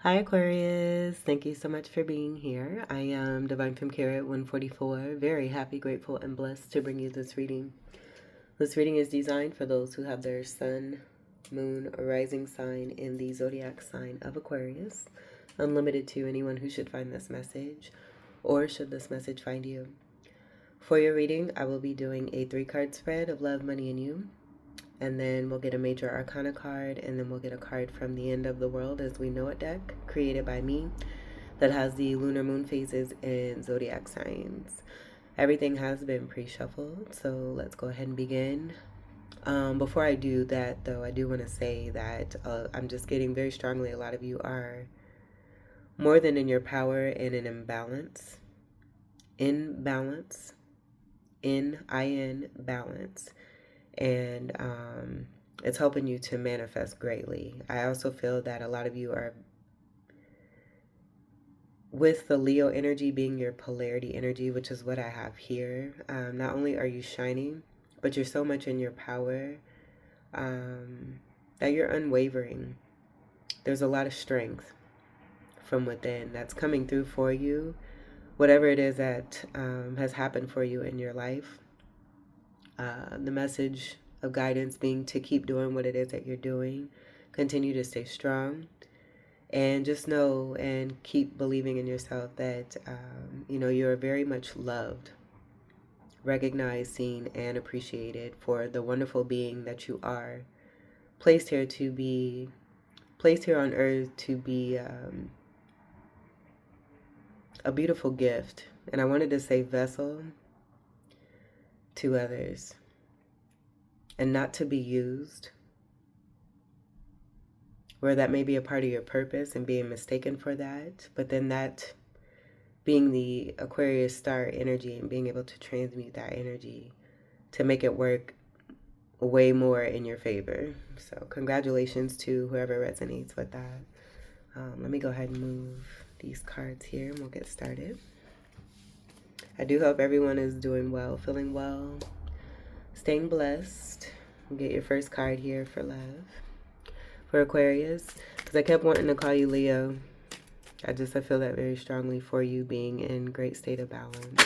Hi Aquarius, thank you so much for being here. I am Divine from Carrot 144, very happy, grateful, and blessed to bring you this reading. This reading is designed for those who have their sun, moon, or rising sign in the zodiac sign of Aquarius, unlimited to anyone who should find this message, or should this message find you. For your reading, I will be doing a 3-card spread of love, money, and you. And then we'll get a major arcana card, and then we'll get a card from the End of the World as We Know It deck, created by me, that has the lunar moon phases and zodiac signs. Everything has been pre-shuffled, so let's go ahead and begin. Before I do that, though, I do want to say that I'm just getting very strongly a lot of you are more than in your power and in imbalance. In balance. In balance. And it's helping you to manifest greatly. I also feel that a lot of you are, with the Leo energy being your polarity energy, which is what I have here, not only are you shining, but you're so much in your power that you're unwavering. There's a lot of strength from within that's coming through for you. Whatever it is that has happened for you in your life, the message of guidance being to keep doing what it is that you're doing, continue to stay strong, and just know and keep believing in yourself that you're very much loved, recognized, seen, and appreciated for the wonderful being that you are, placed here on earth to be a beautiful gift. And I wanted to say vessel to others, and not to be used, where that may be a part of your purpose and being mistaken for that, but then that being the Aquarius star energy and being able to transmute that energy to make it work way more in your favor. So congratulations to whoever resonates with that. Let me go ahead and move these cards here and we'll get started. I do hope everyone is doing well, feeling well, staying blessed. We'll get your first card here for love. For Aquarius, because I kept wanting to call you Leo. I feel that very strongly for you being in great state of balance.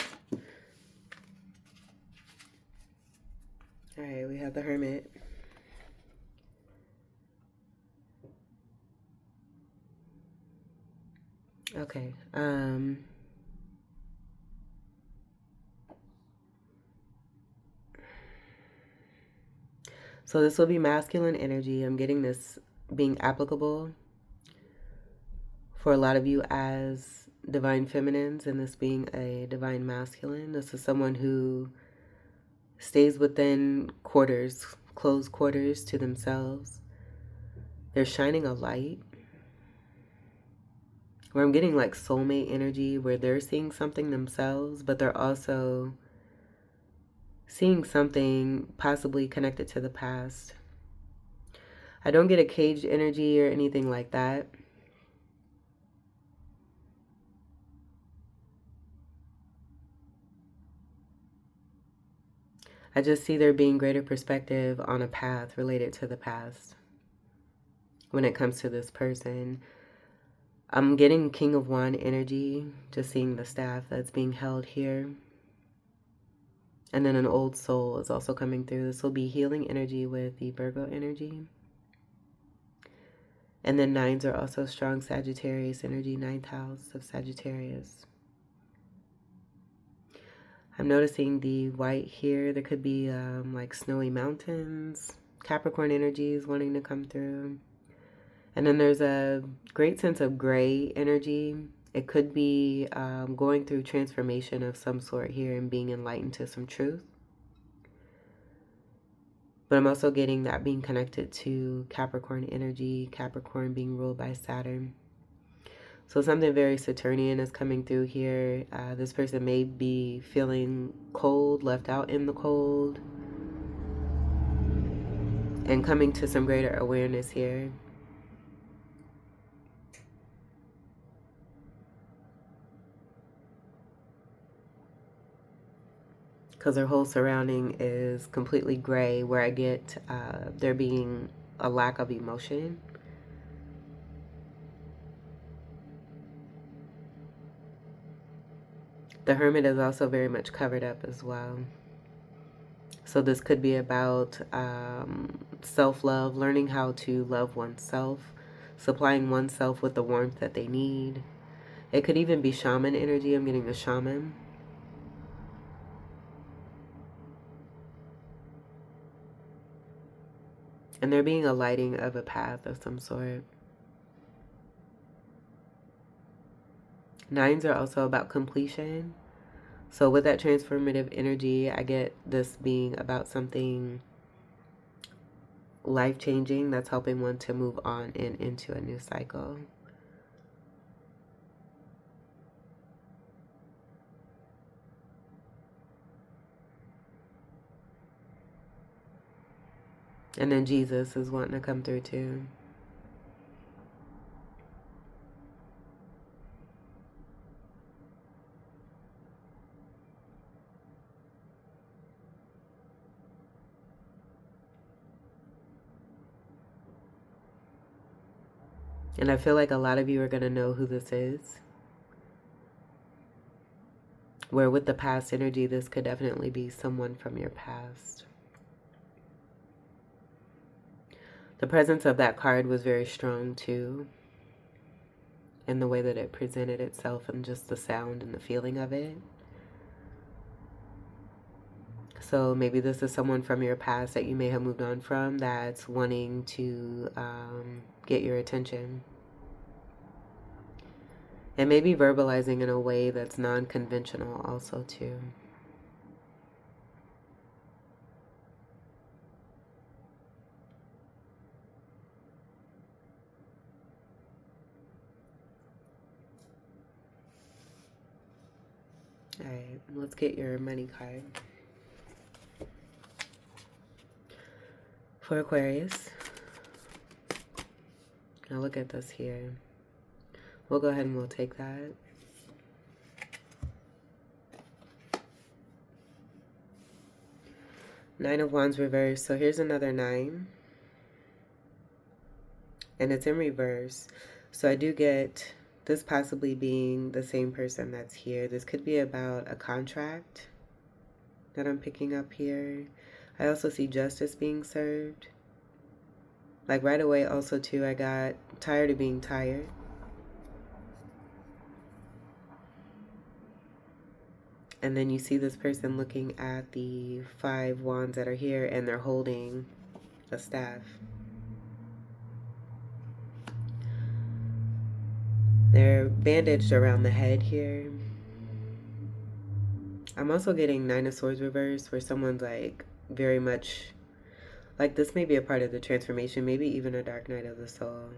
All right, we have the Hermit. Okay. So this will be masculine energy. I'm getting this being applicable for a lot of you as divine feminines, and this being a divine masculine. This is someone who stays within quarters, closed quarters to themselves. They're shining a light. Where I'm getting like soulmate energy, where they're seeing something themselves, but they're also seeing something possibly connected to the past. I don't get a caged energy or anything like that. I just see there being greater perspective on a path related to the past when it comes to this person. I'm getting King of Wand energy, just seeing the staff that's being held here. And then an old soul is also coming through. This will be healing energy with the Virgo energy. And then 9s are also strong Sagittarius energy, 9th house of Sagittarius. I'm noticing the white here. There could be like snowy mountains, Capricorn energies wanting to come through. And then there's a great sense of gray energy. It could be going through transformation of some sort here and being enlightened to some truth. But I'm also getting that being connected to Capricorn energy, Capricorn being ruled by Saturn. So something very Saturnian is coming through here. This person may be feeling cold, left out in the cold, and coming to some greater awareness here. Because their whole surrounding is completely gray, where I get there being a lack of emotion. The Hermit is also very much covered up as well. So this could be about self-love, learning how to love oneself, supplying oneself with the warmth that they need. It could even be shaman energy. I'm getting a shaman. And there being a lighting of a path of some sort. Nines are also about completion. So with that transformative energy, I get this being about something life-changing that's helping one to move on and into a new cycle. And then Jesus is wanting to come through too. And I feel like a lot of you are going to know who this is. Where with the past energy, this could definitely be someone from your past. The presence of that card was very strong too, in the way that it presented itself and just the sound and the feeling of it. So maybe this is someone from your past that you may have moved on from that's wanting to get your attention. And maybe verbalizing in a way that's non-conventional also too. All right, let's get your money card. For Aquarius. Now look at this here. We'll go ahead and we'll take that. Nine of Wands reversed. So here's another 9. And it's in reverse. So I do get this possibly being the same person that's here. This could be about a contract that I'm picking up here. I also see justice being served. Like right away also too, I got tired of being tired. And then you see this person looking at the 5 wands that are here and they're holding a staff. They're bandaged around the head here. I'm also getting 9 of Swords reversed where someone's like very much, like this may be a part of the transformation, maybe even a dark night of the soul.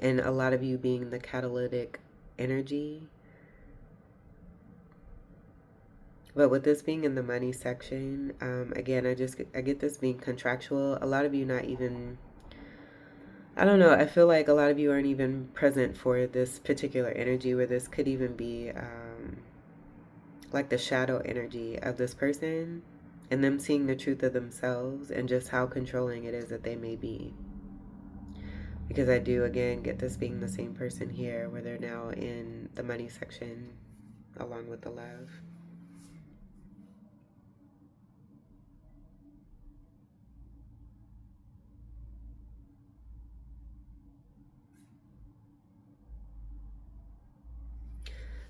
And a lot of you being the catalytic energy. But with this being in the money section, again, I get this being contractual. A lot of you not even, I don't know, I feel like a lot of you aren't even present for this particular energy where this could even be like the shadow energy of this person and them seeing the truth of themselves and just how controlling it is that they may be. Because I do, again, get this being the same person here where they're now in the money section along with the love.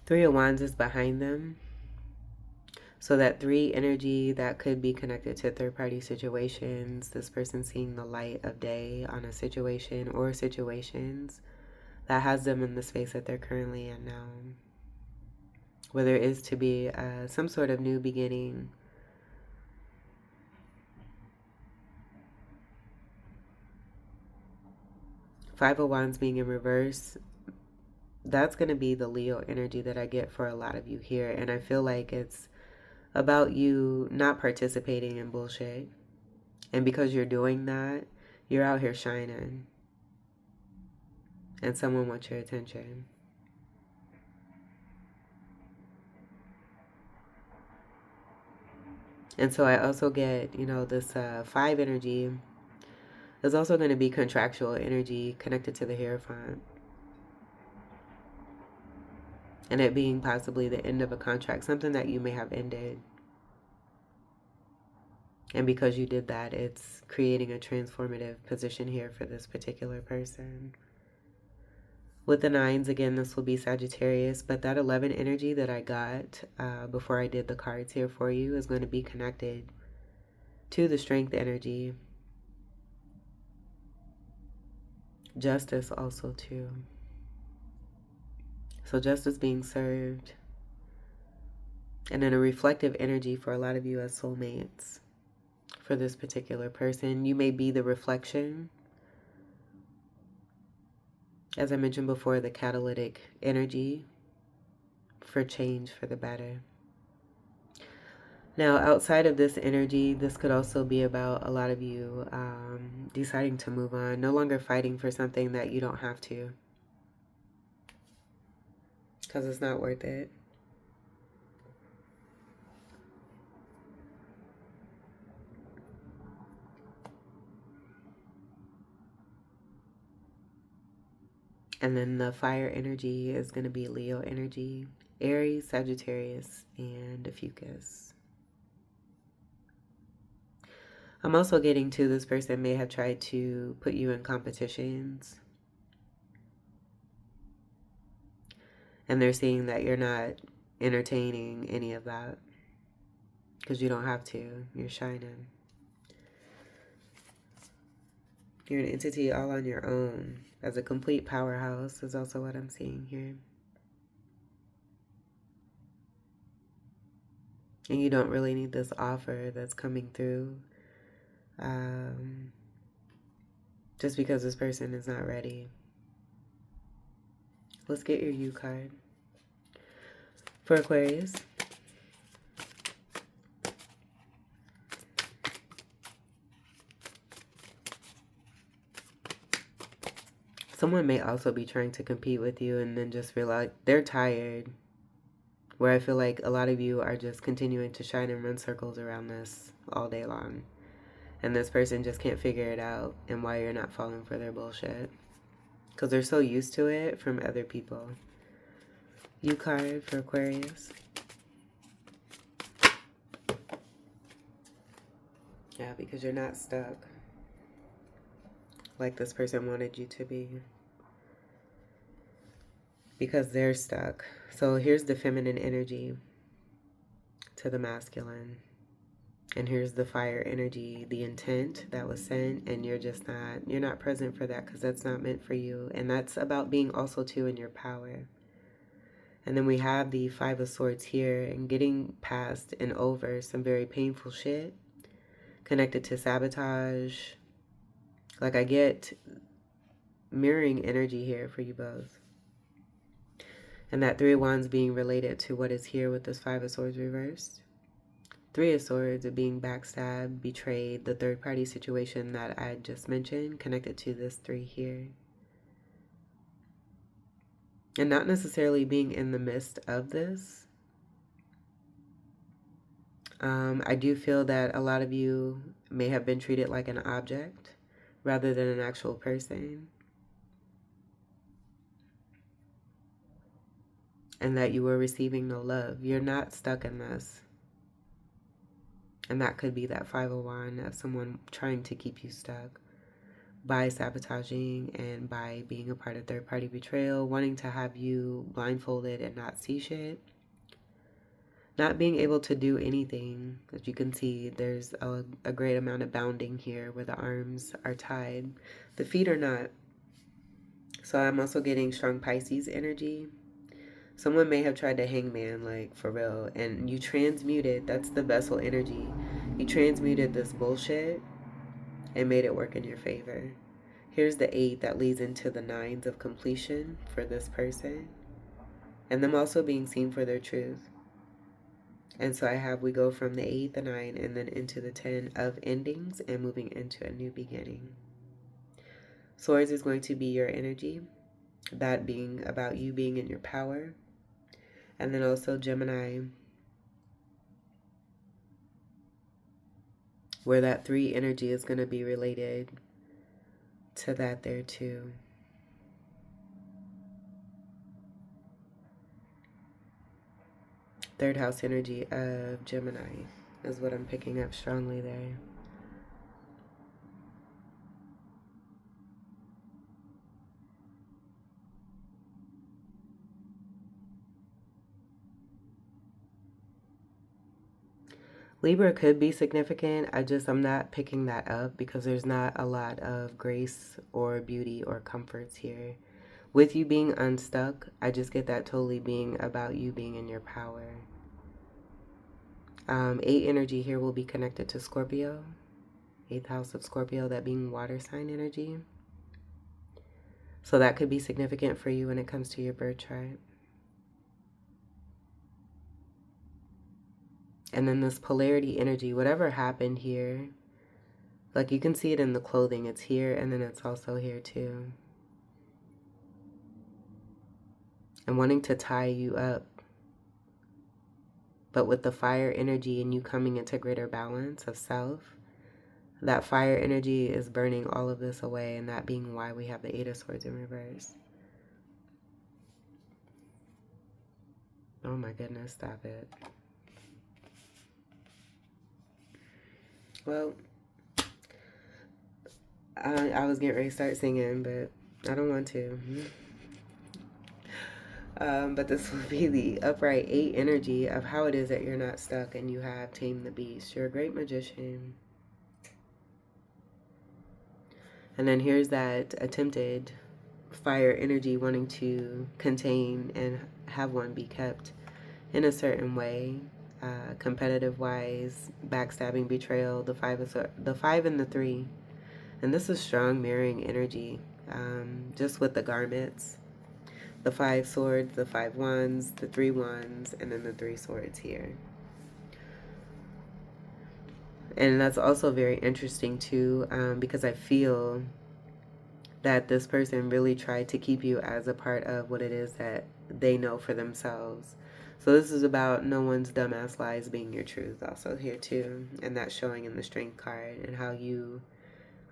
Three of Wands is behind them. So that 3 energy that could be connected to third-party situations, this person seeing the light of day on a situation or situations that has them in the space that they're currently in now. Where there is to be some sort of new beginning. Five of Wands being in reverse, that's going to be the Leo energy that I get for a lot of you here. And I feel like it's about you not participating in bullshit. And because you're doing that, you're out here shining. And someone wants your attention. And so I also get, you know, this 5 energy is also going to be contractual energy connected to the Hierophant. and it being possibly the end of a contract, something that you may have ended. And because you did that, it's creating a transformative position here for this particular person. With the nines, again, this will be Sagittarius, but that 11 energy that I got before I did the cards here for you is going to be connected to the strength energy. Justice also too. So justice being served. And then a reflective energy for a lot of you as soulmates. For this particular person, you may be the reflection. As I mentioned before, the catalytic energy for change for the better. Now, outside of this energy, this could also be about a lot of you deciding to move on, no longer fighting for something that you don't have to, because it's not worth it. And then the fire energy is going to be Leo energy, Aries, Sagittarius, and Fucus. I'm also getting to this person may have tried to put you in competitions. And they're seeing that you're not entertaining any of that. Because you don't have to. You're shining. You're an entity all on your own. As a complete powerhouse is also what I'm seeing here. And you don't really need this offer that's coming through. Just because this person is not ready. Let's get your U card. For Aquarius. Someone may also be trying to compete with you and then just realize they're tired. Where I feel like a lot of you are just continuing to shine and run circles around this all day long. And this person just can't figure it out and why you're not falling for their bullshit. Because they're so used to it from other people. U card for Aquarius. Yeah, because you're not stuck like this person wanted you to be. Because they're stuck. So here's the feminine energy to the masculine. And here's the fire energy, the intent that was sent, and you're not present for that because that's not meant for you. And that's about being also too in your power. And then we have the Five of Swords here and getting past and over some very painful shit connected to sabotage. Like I get mirroring energy here for you both. And that Three of Wands being related to what is here with this Five of Swords reversed. Three of Swords of being backstabbed, betrayed, the third party situation that I just mentioned connected to this three here. And not necessarily being in the midst of this. I do feel that a lot of you may have been treated like an object rather than an actual person. And that you were receiving no love. You're not stuck in this. And that could be that 501 of someone trying to keep you stuck by sabotaging and by being a part of third-party betrayal, wanting to have you blindfolded and not see shit. Not being able to do anything. As you can see, there's a great amount of bounding here where the arms are tied. The feet are not. So I'm also getting strong Pisces energy. Someone may have tried to hangman, like, for real. And you transmuted, that's the vessel energy. You transmuted this bullshit and made it work in your favor. Here's the 8 that leads into the 9s of completion for this person. And them also being seen for their truth. And so we go from the 8, the 9, and then into the 10 of endings and moving into a new beginning. Swords is going to be your energy. That being about you being in your power. And then also Gemini, where that 3 energy is going to be related to that there too. Third house energy of Gemini is what I'm picking up strongly there. Libra could be significant. I'm not picking that up because there's not a lot of grace or beauty or comforts here. With you being unstuck, I just get that totally being about you being in your power. 8 energy here will be connected to Scorpio. 8th house of Scorpio, that being water sign energy. So that could be significant for you when it comes to your birth chart. And then this polarity energy, whatever happened here, like you can see it in the clothing. It's here and then it's also here too. And wanting to tie you up. But with the fire energy and you coming into greater balance of self, that fire energy is burning all of this away, and that being why we have the 8 of Swords in reverse. Oh my goodness, stop it. Well, I was getting ready to start singing, but I don't want to. But this will be the upright 8 energy of how it is that you're not stuck and you have tamed the beast. You're a great magician. And then here's that attempted fire energy wanting to contain and have one be kept in a certain way, competitive wise, backstabbing, betrayal, the 5 and the 3. And this is strong mirroring energy, just with the garments. The 5 swords, the 5 wands, the 3 wands, and then the 3 swords here. And that's also very interesting too, because I feel that this person really tried to keep you as a part of what it is that they know for themselves. So this is about no one's dumbass lies being your truth also here too. And that's showing in the Strength card and how you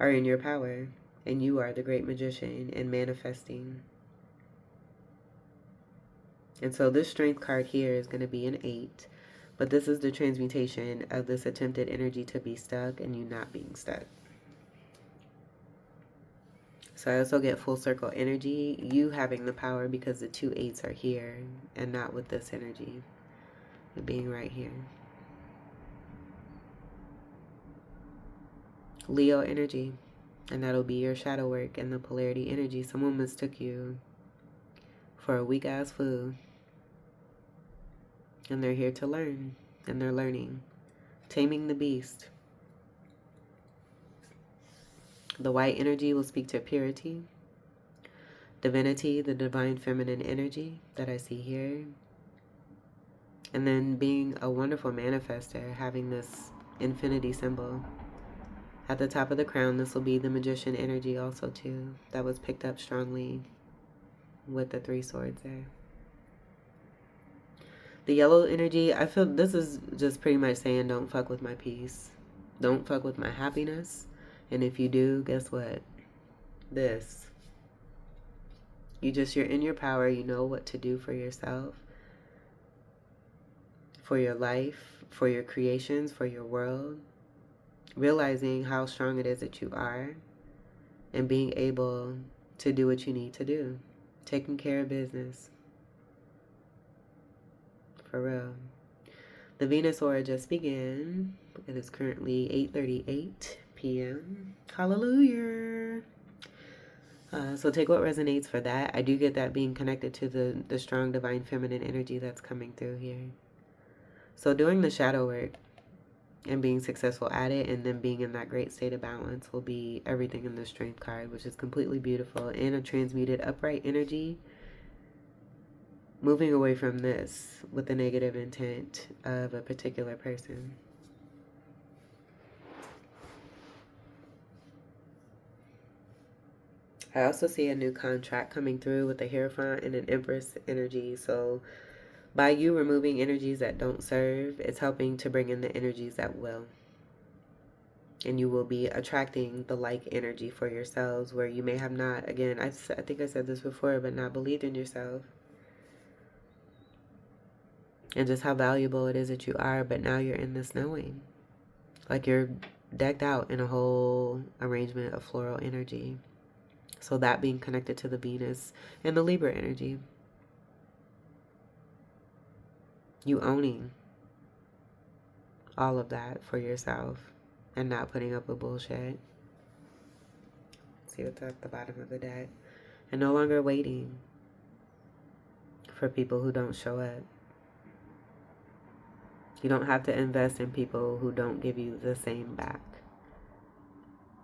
are in your power and you are the great magician and manifesting. And so this Strength card here is going to be an 8. But this is the transmutation of this attempted energy to be stuck and you not being stuck. So I also get full circle energy, you having the power because the 2 8s are here and not with this energy, it being right here. Leo energy, and that'll be your shadow work and the polarity energy. Someone mistook you for a weak ass fool. And they're here to learn, and they're learning. Taming the beast. The white energy will speak to purity, divinity, the divine feminine energy that I see here. And then being a wonderful manifester, having this infinity symbol. At the top of the crown, this will be the magician energy also too. That was picked up strongly with the 3 swords there. The yellow energy, I feel this is just pretty much saying don't fuck with my peace. Don't fuck with my happiness. And if you do, guess what? This. You're in your power. You know what to do for yourself, for your life, for your creations, for your world. Realizing how strong it is that you are and being able to do what you need to do. Taking care of business. For real. The Venus aura just began. It is currently 8:38 p.m. Hallelujah. So take what resonates for that. I do get that being connected to the strong divine feminine energy that's coming through here. So doing the shadow work and being successful at it and then being in that great state of balance will be everything in the Strength card, which is completely beautiful. And a transmuted upright energy. Moving away from this with the negative intent of a particular person. I also see a new contract coming through with the Hierophant and an Empress energy. So by you removing energies that don't serve, it's helping to bring in the energies that will. And you will be attracting the like energy for yourselves where you may have not, again, I think I said this before, but not believed in yourself. and just how valuable it is that you are. But now you're in this knowing, like you're decked out in a whole arrangement of floral energy. So that being connected to the Venus and the Libra energy. You owning all of that for yourself and not putting up with bullshit. See what's at the bottom of the deck. And no longer waiting for people who don't show up. You don't have to invest in people who don't give you the same back.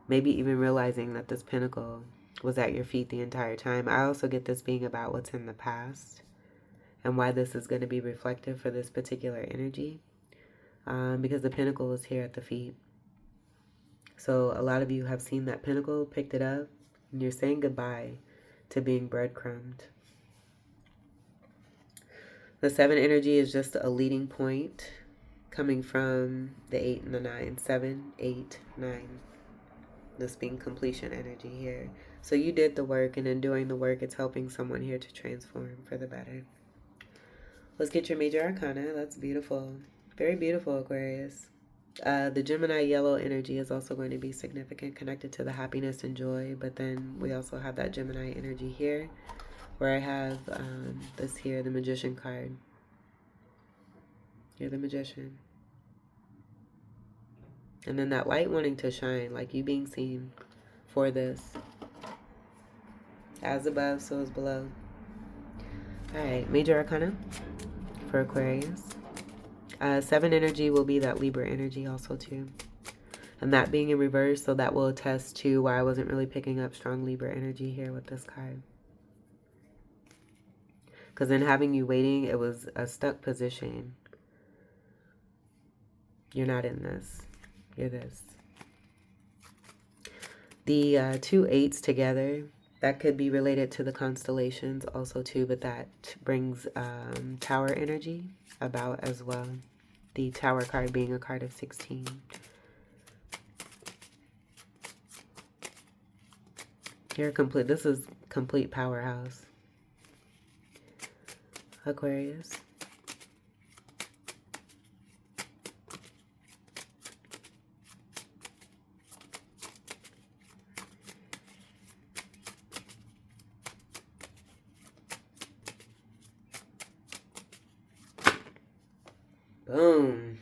Maybe even realizing that this pinnacle was at your feet the entire time. I also get this being about what's in the past and why this is going to be reflective for this particular energy. Because the pinnacle is here at the feet. So a lot of you have seen that pinnacle, picked it up, and you're saying goodbye to being breadcrumbed. The 7 energy is just a leading point coming from the 8 and the 9. 7, 8, 9. This being completion energy here. So you did the work, and in doing the work, it's helping someone here to transform for the better. Let's get your major arcana. That's beautiful. Very beautiful, Aquarius. The Gemini yellow energy is also going to be significant, connected to the happiness and joy. But then we also have that Gemini energy here, where I have this here, the Magician card. You're the Magician. And then that light wanting to shine, like you being seen for this. As above, so is below. Alright, major arcana for Aquarius. 7 energy will be that Libra energy also too. And that being in reverse, so that will attest to why I wasn't really picking up strong Libra energy here with this card. Because in having you waiting, it was a stuck position. You're not in this. You're this. The 2 8s together, that could be related to the constellations also too, but that brings Tower energy about as well. The Tower card being a card of 16. You're complete. This is complete powerhouse. Aquarius. Boom.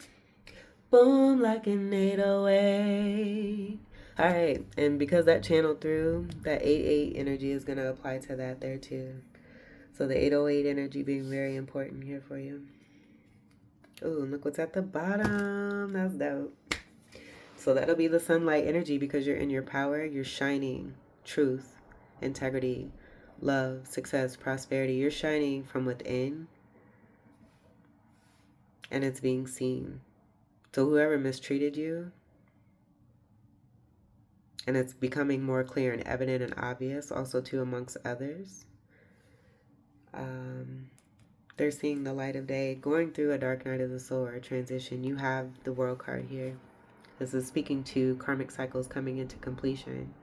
Boom like an 808. Alright, and because that channeled through, that 8-8 energy is going to apply to that there too. So the 808 energy being very important here for you. Ooh, look what's at the bottom. That's dope. So that'll be the sunlight energy because you're in your power. You're shining truth, integrity, love, success, prosperity. You're shining from within. And it's being seen. So whoever mistreated you, and it's becoming more clear and evident and obvious also too amongst others. They're seeing the light of day, going through a dark night of the soul or a transition. You have the World card here. This is speaking to karmic cycles coming into completion.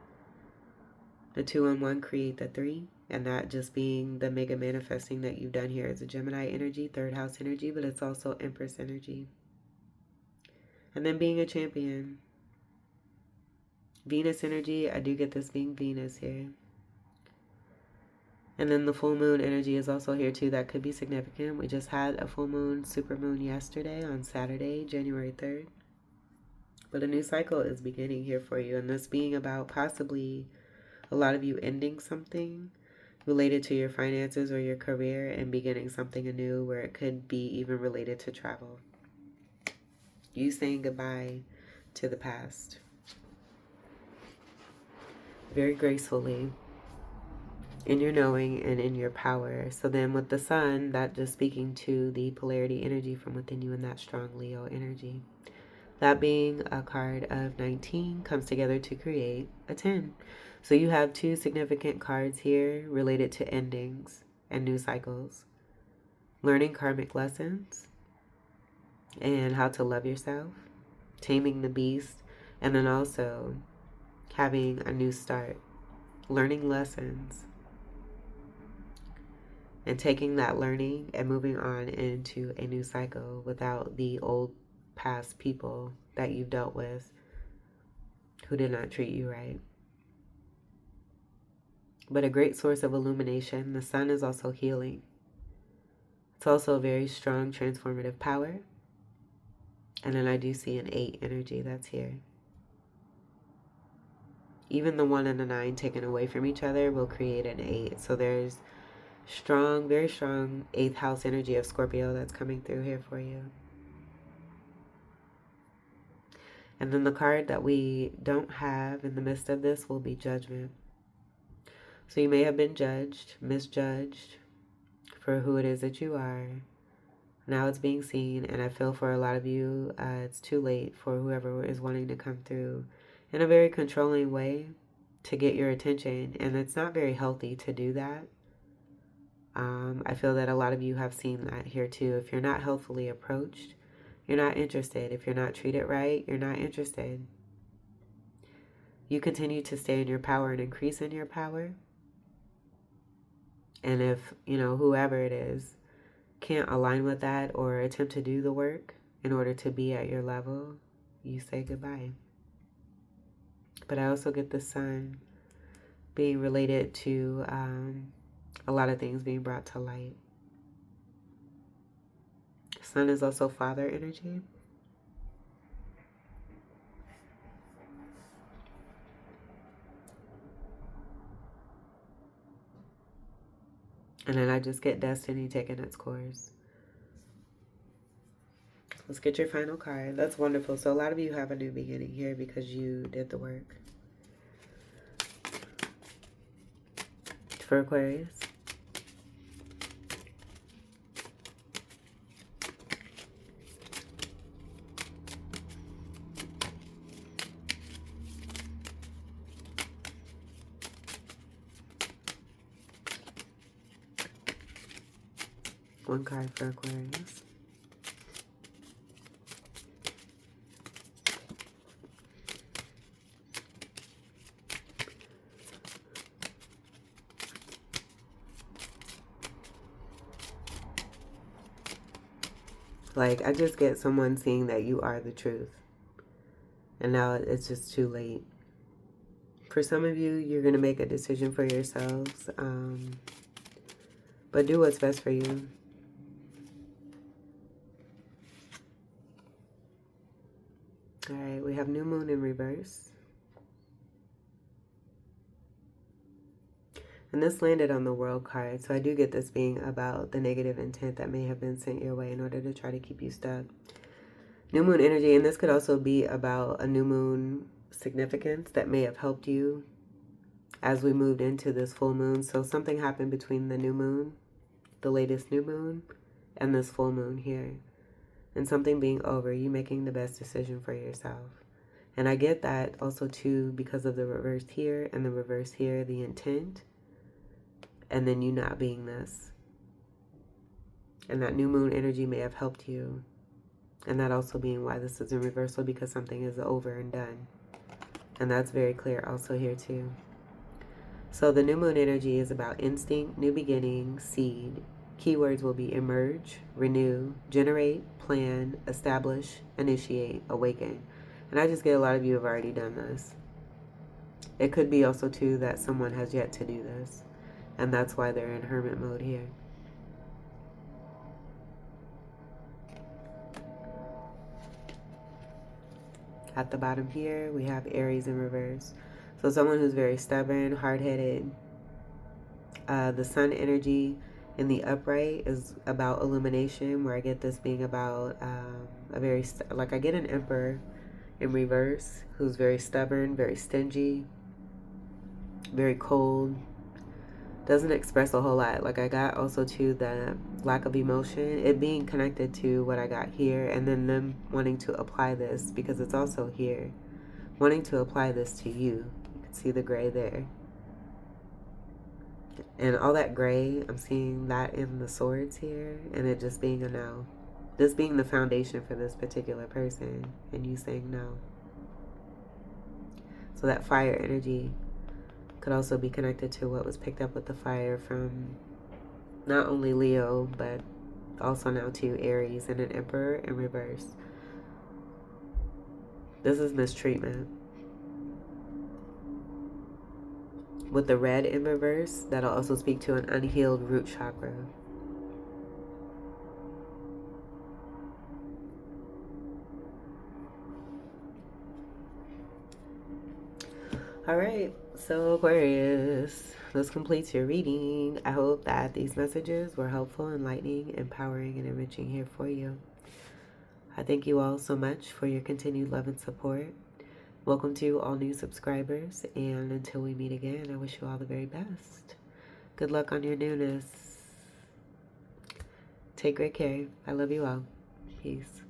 The 2 and 1 create the 3, and that just being the mega manifesting that you've done here is a Gemini energy, 3rd house energy, but it's also Empress energy. And then being a champion. Venus energy, I do get this being Venus here. And then the full moon energy is also here too. That could be significant. We just had a full moon, super moon yesterday on Saturday, January 3rd. But a new cycle is beginning here for you. And this being about possibly a lot of you ending something related to your finances or your career and beginning something anew, where it could be even related to travel. You saying goodbye to the past. Very gracefully. In your knowing and in your power. So then with the sun, that just speaking to the polarity energy from within you and that strong Leo energy. That being a card of 19 comes together to create a 10. So you have 2 significant cards here related to endings and new cycles. Learning karmic lessons and how to love yourself. Taming the beast. And then also having a new start. Learning lessons. and taking that learning and moving on into a new cycle without the old past people that you've dealt with who did not treat you right. But a great source of illumination. The sun is also healing. It's also a very strong transformative power. And then I do see an 8 energy that's here. Even the 1 and the 9 taken away from each other will create an 8. So there's strong, very strong 8th house energy of Scorpio that's coming through here for you. And then the card that we don't have in the midst of this will be Judgment. So you may have been judged, misjudged for who it is that you are. Now it's being seen, and I feel for a lot of you, it's too late for whoever is wanting to come through in a very controlling way to get your attention, and it's not very healthy to do that. I feel that a lot of you have seen that here too. If you're not healthfully approached, you're not interested. If you're not treated right, you're not interested. You continue to stay in your power and increase in your power. And if, whoever it is can't align with that or attempt to do the work in order to be at your level, you say goodbye. But I also get the sun being related to a lot of things being brought to light. Sun is also father energy. And then I just get destiny taking its course. Let's get your final card. That's wonderful. So a lot of you have a new beginning here because you did the work. For Aquarius. One card for Aquarius. Like, I just get someone seeing that you are the truth. And now it's just too late. For some of you, you're going to make a decision for yourselves. But do what's best for you. All right, we have new moon in reverse. And this landed on the world card, so I do get this being about the negative intent that may have been sent your way in order to try to keep you stuck. New moon energy, and this could also be about a new moon significance that may have helped you as we moved into this full moon. So something happened between the new moon, the latest new moon, and this full moon here. And something being over, you making the best decision for yourself. And I get that also too because of the reverse here and the reverse here, the intent, and then you not being this. And that new moon energy may have helped you. And that also being why this is in reversal, because something is over and done. And that's very clear also here too. So the new moon energy is about instinct, new beginning, seed. Keywords will be emerge, renew, generate, plan, establish, initiate, awaken. And I just get a lot of you have already done this. It could be also too that someone has yet to do this. And that's why they're in hermit mode here. At the bottom here, we have Aries in reverse. So someone who's very stubborn, hard-headed. The sun energy in the upright is about illumination, where I get this being about I get an emperor in reverse who's very stubborn, very stingy, very cold, doesn't express a whole lot. Like I got also to the lack of emotion, it being connected to what I got here, and then them wanting to apply this because it's also here, wanting to apply this to you. You can see the gray there. And all that gray, I'm seeing that in the swords here, and it just being a no. This being the foundation for this particular person, and you saying no. So that fire energy could also be connected to what was picked up with the fire from Not only Leo, but also now too Aries and an Emperor in reverse. This is mistreatment. With the red in reverse, that'll also speak to an unhealed root chakra. All right, so Aquarius, this completes your reading. I hope that these messages were helpful, enlightening, empowering, and enriching here for you. I thank you all so much for your continued love and support. Welcome to all new subscribers, and until we meet again, I wish you all the very best. Good luck on your newness. Take great care. I love you all. Peace.